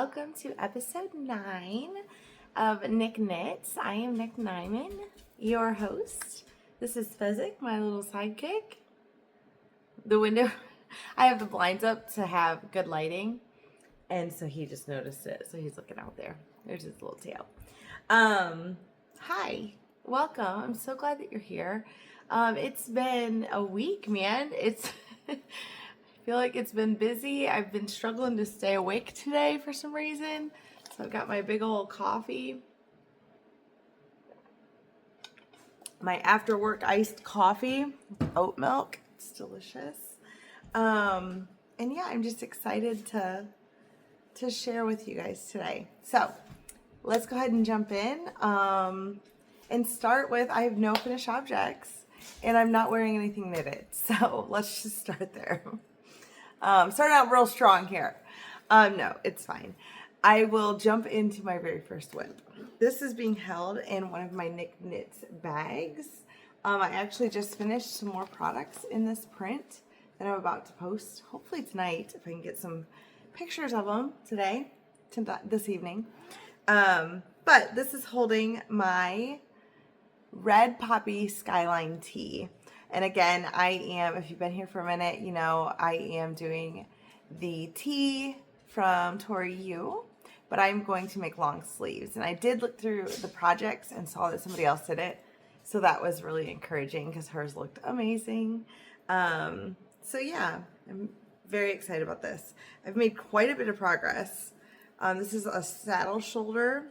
welcome to episode 9 of Nick Knits. I am Nick Nyman, your host. This is Fezzik, my little sidekick. The window, I have the blinds up to have good lighting, and so he just noticed it, so he's looking out there. There's his little tail. Hi, welcome. I'm so glad that you're here. It's been a week, man. I feel like it's been busy. I've been struggling to stay awake today for some reason. So I've got my big old coffee. My after work iced coffee, oat milk. It's delicious. And yeah, I'm just excited to share with you guys today. So let's go ahead and jump in and start with, I have no finished objects and I'm not wearing anything knitted. So let's just start there. Starting out real strong here. No, it's fine. I will jump into my very first whip. This is being held in one of my Nick Knits bags. I actually just finished some more products in this print that I'm about to post, hopefully tonight, if I can get some pictures of them today, this evening. But this is holding my red poppy skyline tee. And again, I am, if you've been here for a minute, you know, I am doing the tee from Tori Yu, but I'm going to make long sleeves. And I did look through the projects and saw that somebody else did it. So that was really encouraging because hers looked amazing. So yeah, I'm very excited about this. I've made quite a bit of progress. This is a saddle shoulder.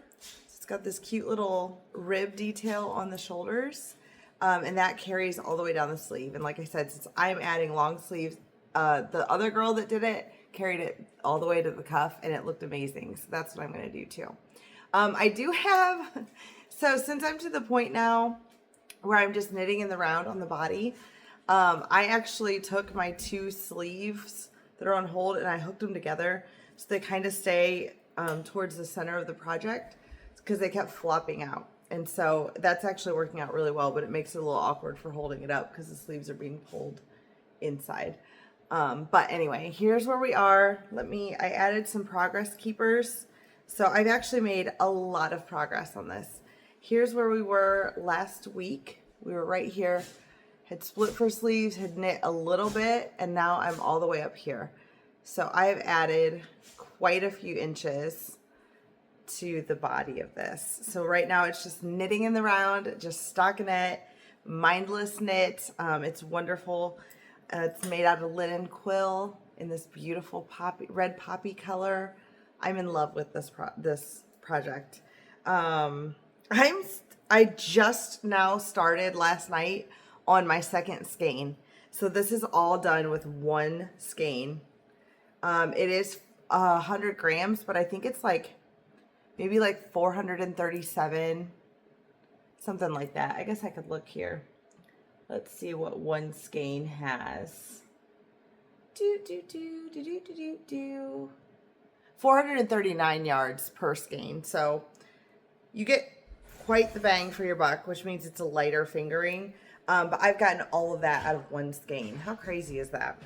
It's got this cute little rib detail on the shoulders. And that carries all the way down the sleeve. And like I said, since I'm adding long sleeves, the other girl that did it carried it all the way to the cuff and it looked amazing. So that's what I'm going to do too. I do have, so since I'm to the point now where I'm just knitting in the round on the body, I actually took my two sleeves that are on hold and I hooked them together so they kind of stay towards the center of the project because they kept flopping out. And so that's actually working out really well, but it makes it a little awkward for holding it up because the sleeves are being pulled inside. But anyway, here's where we are. I added some progress keepers. So I've actually made a lot of progress on this. Here's where we were last week. We were right here, had split for sleeves, had knit a little bit, and now I'm all the way up here. So I have added quite a few inches to the body of this. So right now it's just knitting in the round, just stockinette, mindless knit. It's wonderful. It's made out of linen quill in this beautiful red poppy color. I'm in love with this project. I just now started last night on my second skein. So this is all done with one skein. It is 100 grams, but I think it's maybe 437, something like that. I guess I could look here. Let's see what one skein has. 439 yards per skein. So you get quite the bang for your buck, which means it's a lighter fingering. But I've gotten all of that out of one skein. How crazy is that?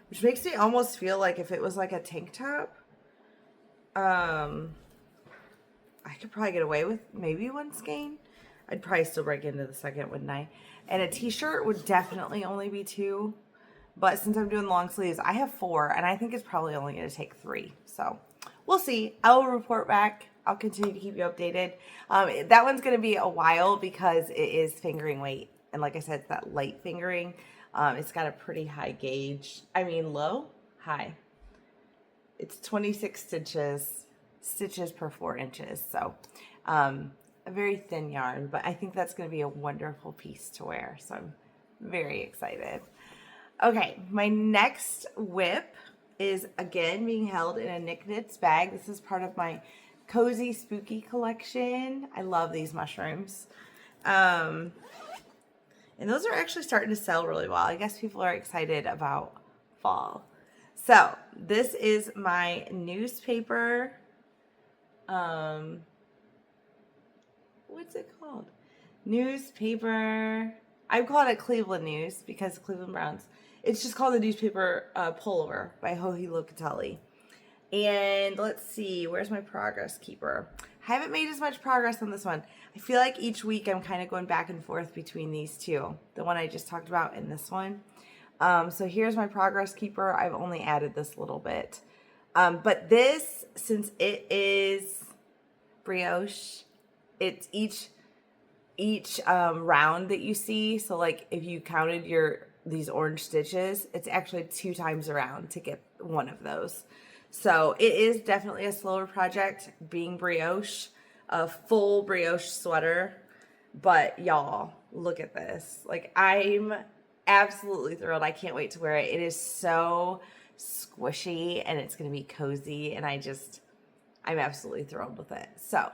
Which makes me almost feel like if it was like a tank top, I could probably get away with maybe one skein. I'd probably still break into the second, wouldn't I? And a t-shirt would definitely only be 2. But since I'm doing long sleeves, I have 4. And I think it's probably only going to take 3. So we'll see. I will report back. I'll continue to keep you updated. That one's going to be a while because it is fingering weight. And like I said, it's that light fingering. It's got a pretty high gauge. I mean, low, high. It's 26 stitches per 4 inches. So a very thin yarn, but I think that's going to be a wonderful piece to wear. So I'm very excited. Okay, my next whip is again being held in a Nick Knits bag. This is part of my Cozy Spooky collection. I love these mushrooms. And those are actually starting to sell really well. I guess people are excited about fall. So this is my newspaper. What's it called? Newspaper. I call it Cleveland News because Cleveland Browns. It's just called the newspaper pullover by Joji Locatelli. And let's see, where's my progress keeper? I haven't made as much progress on this one. I feel like each week I'm kind of going back and forth between these two, the one I just talked about and this one. So here's my progress keeper. I've only added this little bit. But this, since it is brioche, it's each round that you see. So like if you counted these orange stitches, it's actually 2 times around to get one of those. So it is definitely a slower project being brioche, a full brioche sweater. But y'all, look at this. Like, I'm absolutely thrilled. I can't wait to wear it. It is so squishy and it's going to be cozy. And I'm absolutely thrilled with it. So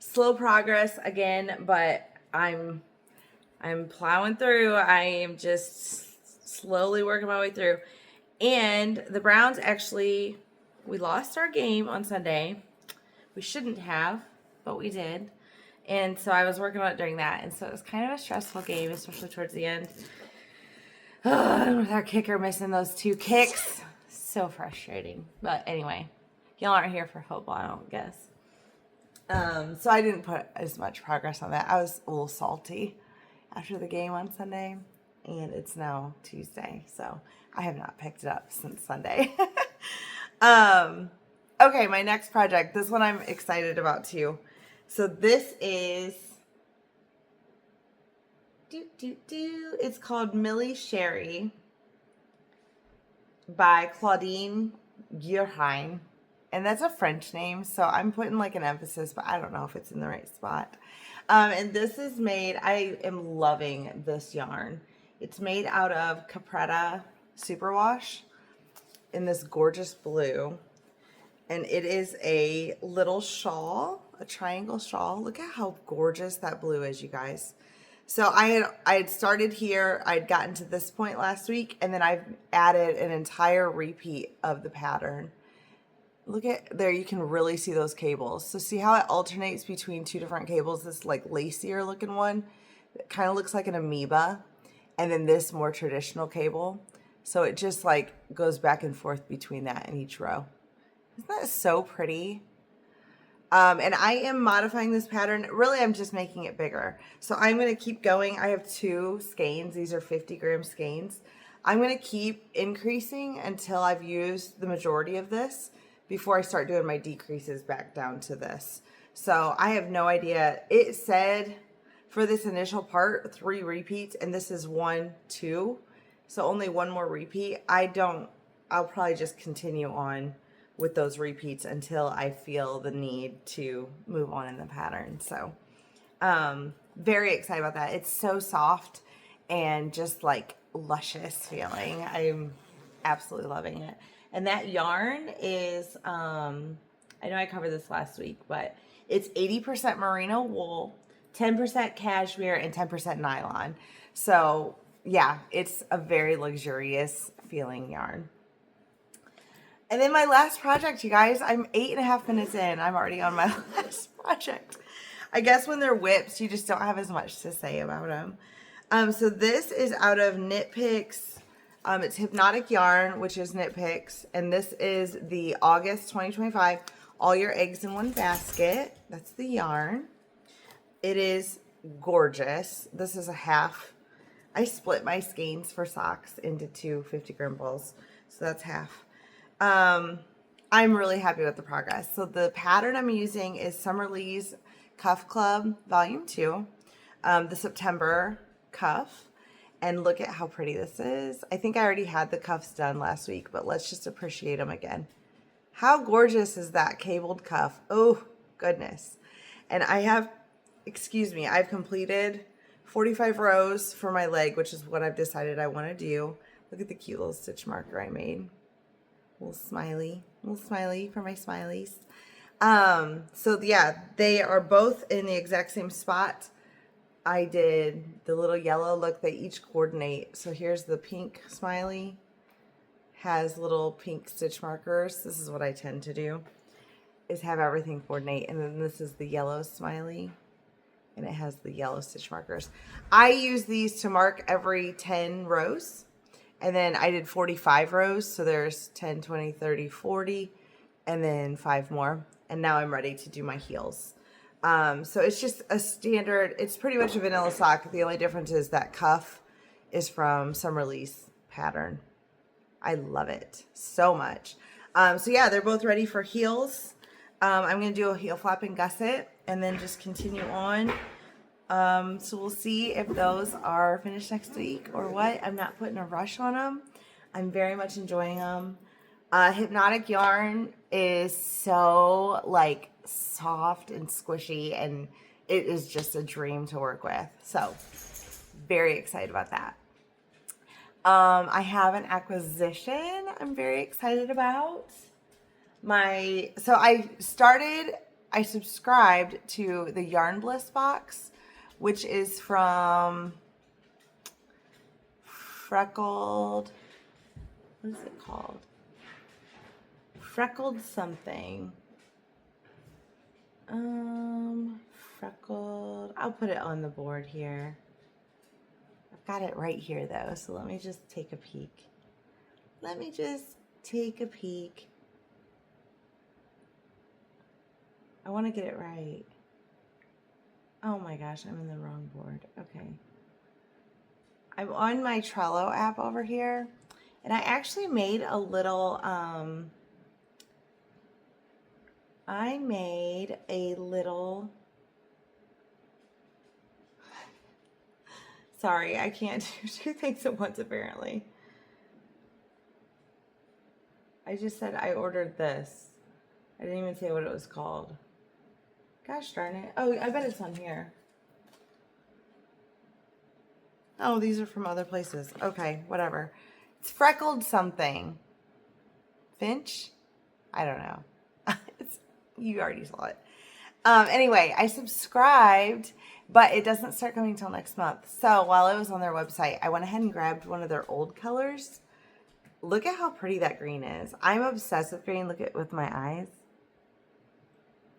slow progress again, but I'm plowing through. I am just slowly working my way through. And the Browns actually, we lost our game on Sunday. We shouldn't have, but we did. And so I was working on it during that. And so it was kind of a stressful game, especially towards the end. With our kicker missing those 2 kicks. So frustrating. But anyway, y'all aren't here for football, I don't guess. So I didn't put as much progress on that. I was a little salty after the game on Sunday. And it's now Tuesday. So I have not picked it up since Sunday. Okay, my next project. This one I'm excited about too. So this is it's called Millie Sherry by Claudine Guerhain. And that's a French name, so I'm putting like an emphasis, but I don't know if it's in the right spot. And this is made, I am loving this yarn. It's made out of Capretta Superwash in this gorgeous blue. And it is a little shawl, a triangle shawl. Look at how gorgeous that blue is, you guys. So I had started here. I'd gotten to this point last week, and then I've added an entire repeat of the pattern. Look at there, you can really see those cables. So see how it alternates between 2 different cables? This like lacier looking one, it kind of looks like an amoeba, and then this more traditional cable. So it just like goes back and forth between that in each row. Isn't that so pretty? And I am modifying this pattern. Really, I'm just making it bigger. So I'm going to keep going. I have 2 skeins. These are 50-gram skeins. I'm going to keep increasing until I've used the majority of this before I start doing my decreases back down to this. So I have no idea. It said for this initial part, 3 repeats, and this is 1, 2. So only 1 more repeat. I'll probably just continue on with those repeats until I feel the need to move on in the pattern. So very excited about that. It's so soft and just like luscious feeling. I'm absolutely loving it. And that yarn is I know I covered this last week, but it's 80% merino wool, 10% cashmere, and 10% nylon. So yeah, it's a very luxurious feeling yarn. And then my last project, you guys, I'm 8.5 minutes in. I'm already on my last project. I guess when they're whips, you just don't have as much to say about them. So this is out of Knit Picks. It's Hypnotic Yarn, which is Knit Picks. And this is the August 2025 All Your Eggs in One Basket. That's the yarn. It is gorgeous. This is a half. I split my skeins for socks into 2 50-gram balls. So that's half. I'm really happy with the progress. So the pattern I'm using is Summerlee's Cuff Club Volume 2, the September cuff. And look at how pretty this is. I think I already had the cuffs done last week, but let's just appreciate them again. How gorgeous is that cabled cuff? Oh, goodness. And I've completed 45 rows for my leg, which is what I've decided I want to do. Look at the cute little stitch marker I made. Little smiley for my smileys. So yeah, they are both in the exact same spot. I did the little yellow. Look, they each coordinate. So here's the pink smiley, has little pink stitch markers. This is what I tend to do, is have everything coordinate. And then this is the yellow smiley, and it has the yellow stitch markers. I use these to mark every 10 rows. And then I did 45 rows, so there's 10, 20, 30, 40. and then 5 more. And now I'm ready to do my heels. So it's just a standard, it's pretty much a vanilla sock. The only difference is that cuff is from some release pattern. I love it so much. So yeah, they're both ready for heels. I'm going to do a heel flap and gusset and then just continue on. So we'll see if those are finished next week or what. I'm not putting a rush on them. I'm very much enjoying them. Hypnotic yarn is so like soft and squishy, and it is just a dream to work with. So very excited about that. I have an acquisition I'm very excited about. So I subscribed to the Yarn Bliss box, which is from Freckled, what is it called? Freckled something. Freckled, I'll put it on the board here. I've got it right here though, so let me just take a peek. I want to get it right. Oh my gosh, I'm in the wrong board. Okay. I'm on my Trello app over here, and I actually made a little, sorry, I can't do 2 things at once apparently. I just said I ordered this. I didn't even say what it was called. Gosh darn it. Oh, I bet it's on here. Oh, these are from other places. Okay, whatever. It's Freckled something. Finch? I don't know. You already saw it. Anyway, I subscribed, but it doesn't start coming till next month. So while I was on their website, I went ahead and grabbed one of their old colors. Look at how pretty that green is. I'm obsessed with green. Look at it with my eyes.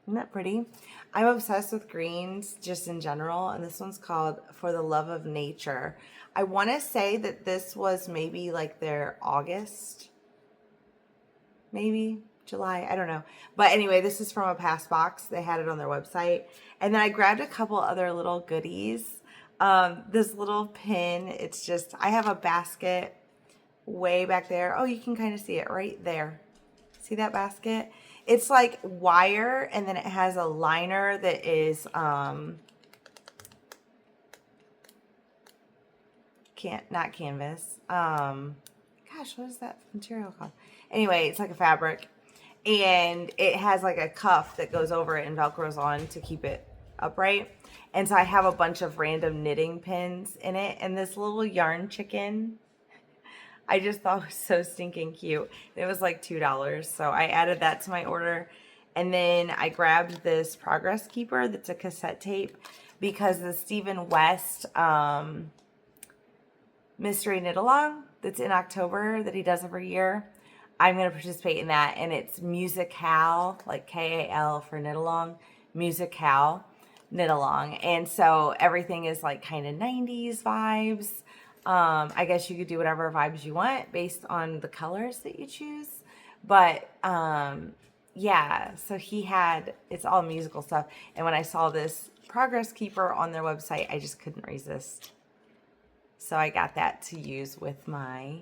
Isn't that pretty? I'm obsessed with greens just in general, and this one's called For the Love of Nature. I want to say that this was maybe like their August, maybe July, I don't know. But anyway, this is from a past box. They had it on their website. And then I grabbed a couple other little goodies. This little pin, it's just, I have a basket way back there. Oh, you can kind of see it right there. See that basket? It's like wire, and then it has a liner that is not canvas. Gosh, what is that material called? Anyway, it's like a fabric, and it has like a cuff that goes over it and velcros on to keep it upright. And so I have a bunch of random knitting pins in it, and this little yarn chicken I just thought was so stinking cute. It was like $2, so I added that to my order. And then I grabbed this Progress Keeper that's a cassette tape, because the Stephen West Mystery Knit Along that's in October that he does every year, I'm going to participate in that. And it's Musical, like K-A-L for knit along, Musical knit along. And so everything is like kind of 90s vibes. I guess you could do whatever vibes you want based on the colors that you choose. But yeah, so it's all musical stuff. And when I saw this Progress Keeper on their website, I just couldn't resist. So I got that to use with my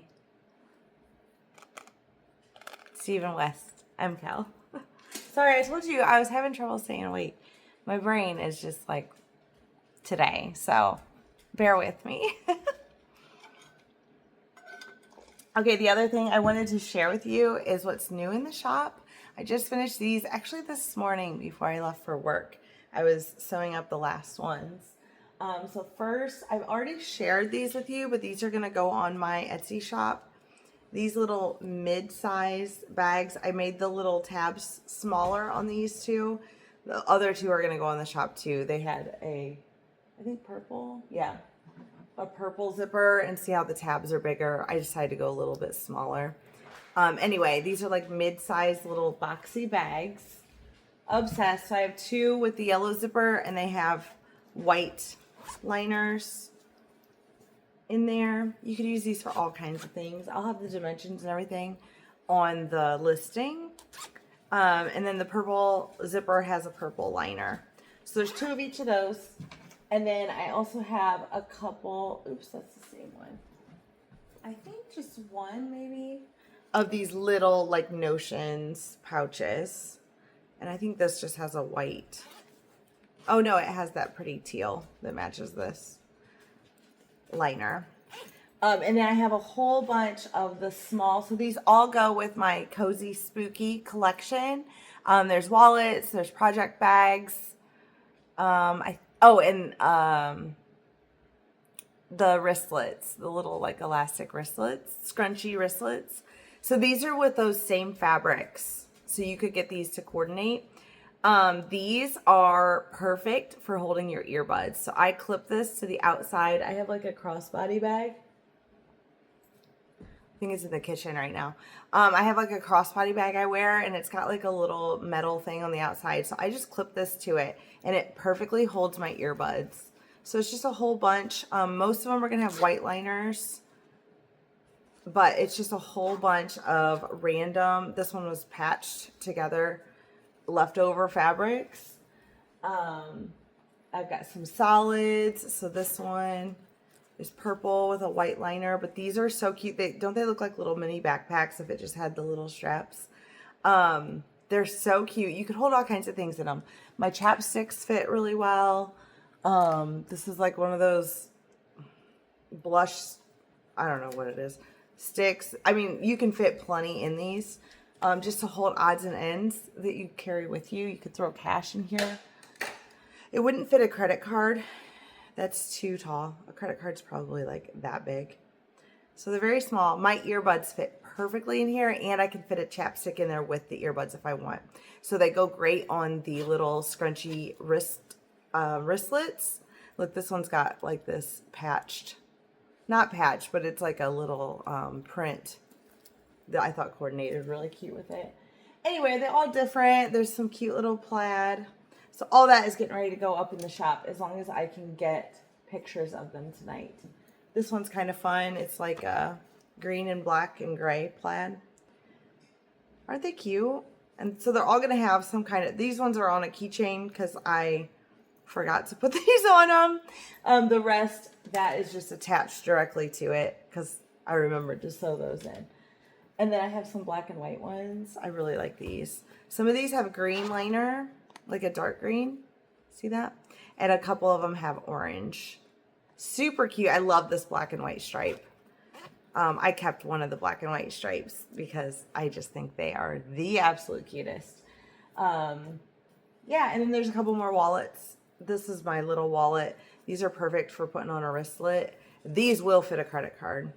Stephen West MCal. Sorry, I told you I was having trouble staying awake. My brain is just like today, so bear with me. Okay, the other thing I wanted to share with you is what's new in the shop. I just finished these actually this morning before I left for work. I was sewing up the last ones. So first, I've already shared these with you, but these are going to go on my Etsy shop. These little mid-size bags, I made the little tabs smaller on these two. The other two are going to go on the shop too. They had I think purple? Yeah. A purple zipper, and see how the tabs are bigger. I decided to go a little bit smaller. Anyway, these are like mid-sized little boxy bags. Obsessed. So I have 2 with the yellow zipper, and they have white liners in there. You could use these for all kinds of things. I'll have the dimensions and everything on the listing. And then the purple zipper has a purple liner. So there's 2 of each of those. And then I also have a couple, oops, that's the same one. I think just one maybe of these little like notions pouches. And I think this just has a white. Oh no, it has that pretty teal that matches this liner. And then I have a whole bunch of the small, so these all go with my Cozy Spooky collection. There's wallets, there's project bags. The wristlets, the little like elastic wristlets, scrunchy wristlets. So these are with those same fabrics. So you could get these to coordinate. These are perfect for holding your earbuds. So I clip this to the outside. I have like a crossbody bag. I think it's in the kitchen right now. I have like a crossbody bag I wear, and it's got like a little metal thing on the outside. So I just clip this to it, and it perfectly holds my earbuds. So it's just a whole bunch. Most of them are gonna have white liners, but it's just a whole bunch of random. This one was patched together, leftover fabrics. I've got some solids. So this one is purple with a white liner, but these are so cute. Don't they look like little mini backpacks if it just had the little straps? They're so cute. You could hold all kinds of things in them. My chapsticks fit really well. This is like one of those blush, I don't know what it is, sticks. I mean, you can fit plenty in these, just to hold odds and ends that you carry with you. You could throw cash in here. It wouldn't fit a credit card. That's too tall. A credit card's probably like that big. So they're very small. My earbuds fit perfectly in here, and I can fit a chapstick in there with the earbuds if I want. So they go great on the little scrunchy wristlets. Look, this one's got like this patched, not patched, but it's like a little print that I thought coordinated really cute with it. Anyway, they're all different. There's some cute little plaid. So all that is getting ready to go up in the shop as long as I can get pictures of them tonight. This one's kind of fun. It's like a green and black and gray plaid. Aren't they cute? And so they're all going to have some kind of, these ones are on a keychain because I forgot to put these on them. The rest, that is just attached directly to it because I remembered to sew those in. And then I have some black and white ones. I really like these. Some of these have green liner, like a dark green. See that? And a couple of them have orange. Super cute. I love this black and white stripe. I kept one of the black and white stripes because I just think they are the absolute cutest. Yeah, and then there's a couple more wallets. This is my little wallet. These are perfect for putting on a wristlet. These will fit a credit card,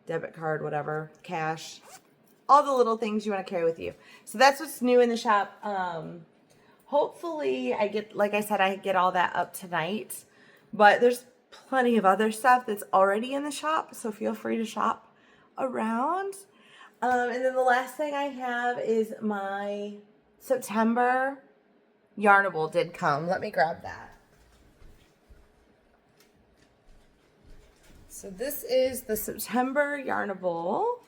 debit card, whatever, cash, all the little things you want to carry with you. So that's what's new in the shop. Hopefully I get, like I said, I get all that up tonight, but there's plenty of other stuff that's already in the shop. So feel free to shop around. And then the last thing I have is my September Yarnable did come. Let me grab that. So this is the September Yarnable.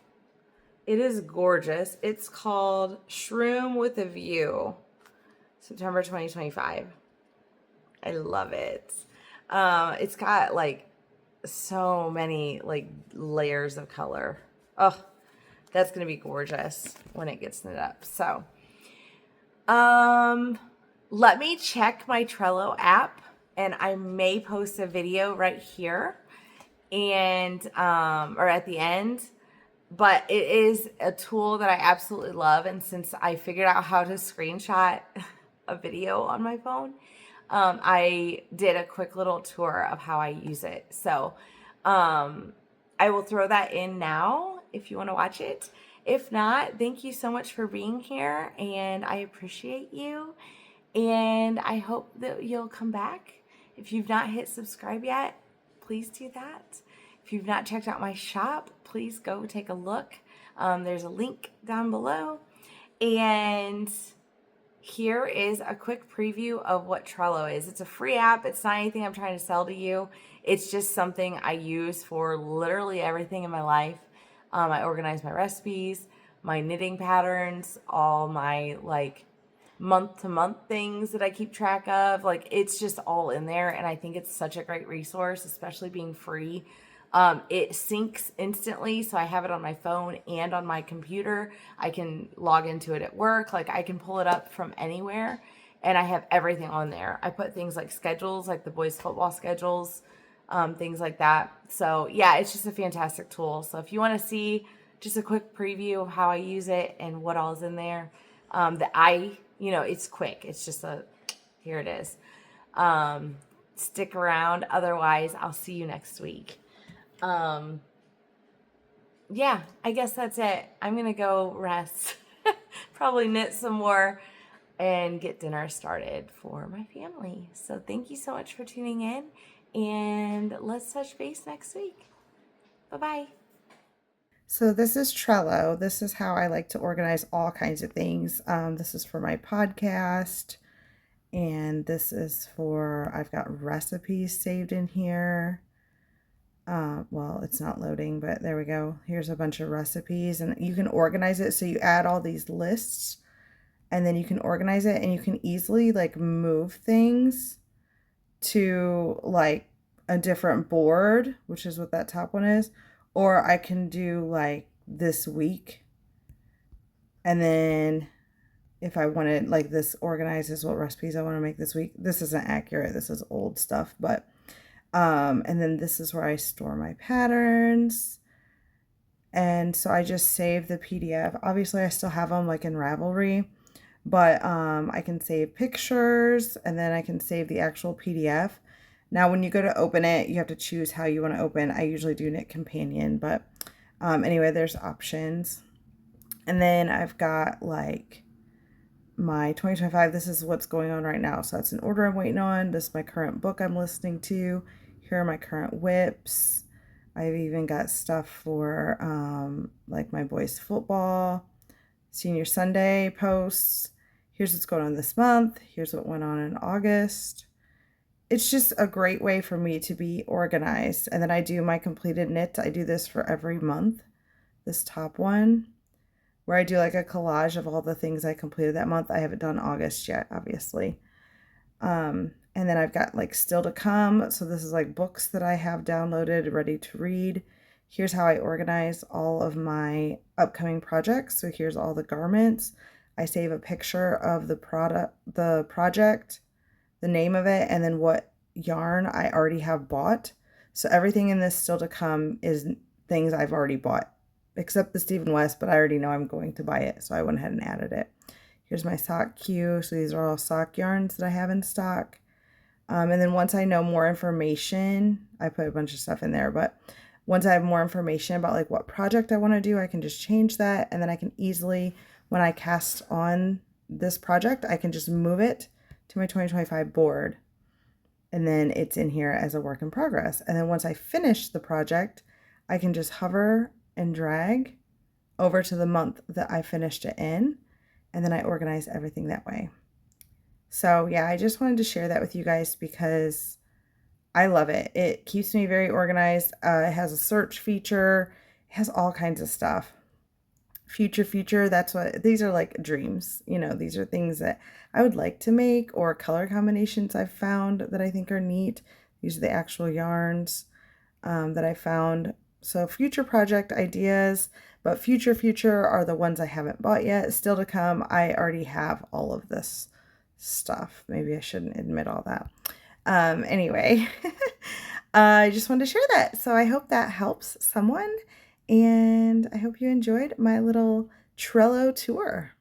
It is gorgeous. It's called Shroom with a View. September 2025. I love it. It's got like so many like layers of color. Oh, that's going to be gorgeous when it gets knit up. So, let me check my Trello app and I may post a video right here and, or at the end, but it is a tool that I absolutely love. And since I figured out how to screenshot a video on my phone, I did a quick little tour of how I use it. So, I will throw that in now if you want to watch it. If not, thank you so much for being here and I appreciate you. And I hope that you'll come back. If you've not hit subscribe yet, please do that. If you've not checked out my shop, please go take a look. There's a link down below. And here is a quick preview of what Trello is. It's a free app. It's not anything I'm trying to sell to you. It's just something I use for literally everything in my life. I organize my recipes, my knitting patterns, all my like month to month things that I keep track of. Like, it's just all in there. And I think it's such a great resource, especially being free. It syncs instantly. So I have it on my phone and on my computer. I can log into it at work. Like, I can pull it up from anywhere, and I have everything on there. I put things like schedules, like the boys' football schedules, things like that. So yeah, it's just a fantastic tool. So if you want to see just a quick preview of how I use it and what all is in there, it's quick. It's just here it is. Stick around. Otherwise, I'll see you next week. Yeah, I guess that's it. I'm going to go rest, probably knit some more, and get dinner started for my family. So thank you so much for tuning in, and let's touch base next week. Bye-bye. So this is Trello. This is how I like to organize all kinds of things. This is for my podcast, and this is for, I've got recipes saved in here. Well, it's not loading, but there we go. Here's a bunch of recipes, and you can organize it. So you add all these lists, and then you can organize it, and you can easily like move things to like a different board, which is what that top one is. Or I can do like this week, and then if I wanted, like, this organizes what recipes I want to make this week. This isn't accurate. This is old stuff, but and then this is where I store my patterns. And so I just save the PDF. Obviously, I still have them like in Ravelry, but I can save pictures, and then I can save the actual PDF. Now, when you go to open it, you have to choose how you want to open. I usually do Knit Companion, but anyway, there's options. And then I've got like my 2025. This is what's going on right now. So that's an order I'm waiting on. This is my current book I'm listening to. Here are my current whips. I've even got stuff for like my boys' football, senior Sunday posts. Here's what's going on this month. Here's what went on in August. It's just a great way for me to be organized. And then I do my completed knits. I do this for every month. This top one, where I do like a collage of all the things I completed that month. I haven't done August yet, obviously. And then I've got like still to come. So this is like books that I have downloaded, ready to read. Here's how I organize all of my upcoming projects. So here's all the garments. I save a picture of the project, the name of it, and then what yarn I already have bought. So everything in this still to come is things I've already bought, except the Stephen West, but I already know I'm going to buy it, so I went ahead and added it. Here's my sock queue. So these are all sock yarns that I have in stock. And then once I know more information, I put a bunch of stuff in there, but once I have more information about like what project I want to do, I can just change that. And then I can easily, when I cast on this project, I can just move it to my 2025 board. And then it's in here as a work in progress. And then once I finish the project, I can just hover and drag over to the month that I finished it in. And then I organize everything that way. So yeah, I just wanted to share that with you guys because I love it. It keeps me very organized. It has a search feature. It has all kinds of stuff. Future, that's what, these are like dreams. You know, these are things that I would like to make, or color combinations I've found that I think are neat. These are the actual yarns that I found. So future project ideas, but future are the ones I haven't bought yet. Still to come, I already have all of this stuff. Maybe I shouldn't admit all that. Anyway, I just wanted to share that. So I hope that helps someone, and I hope you enjoyed my little Trello tour.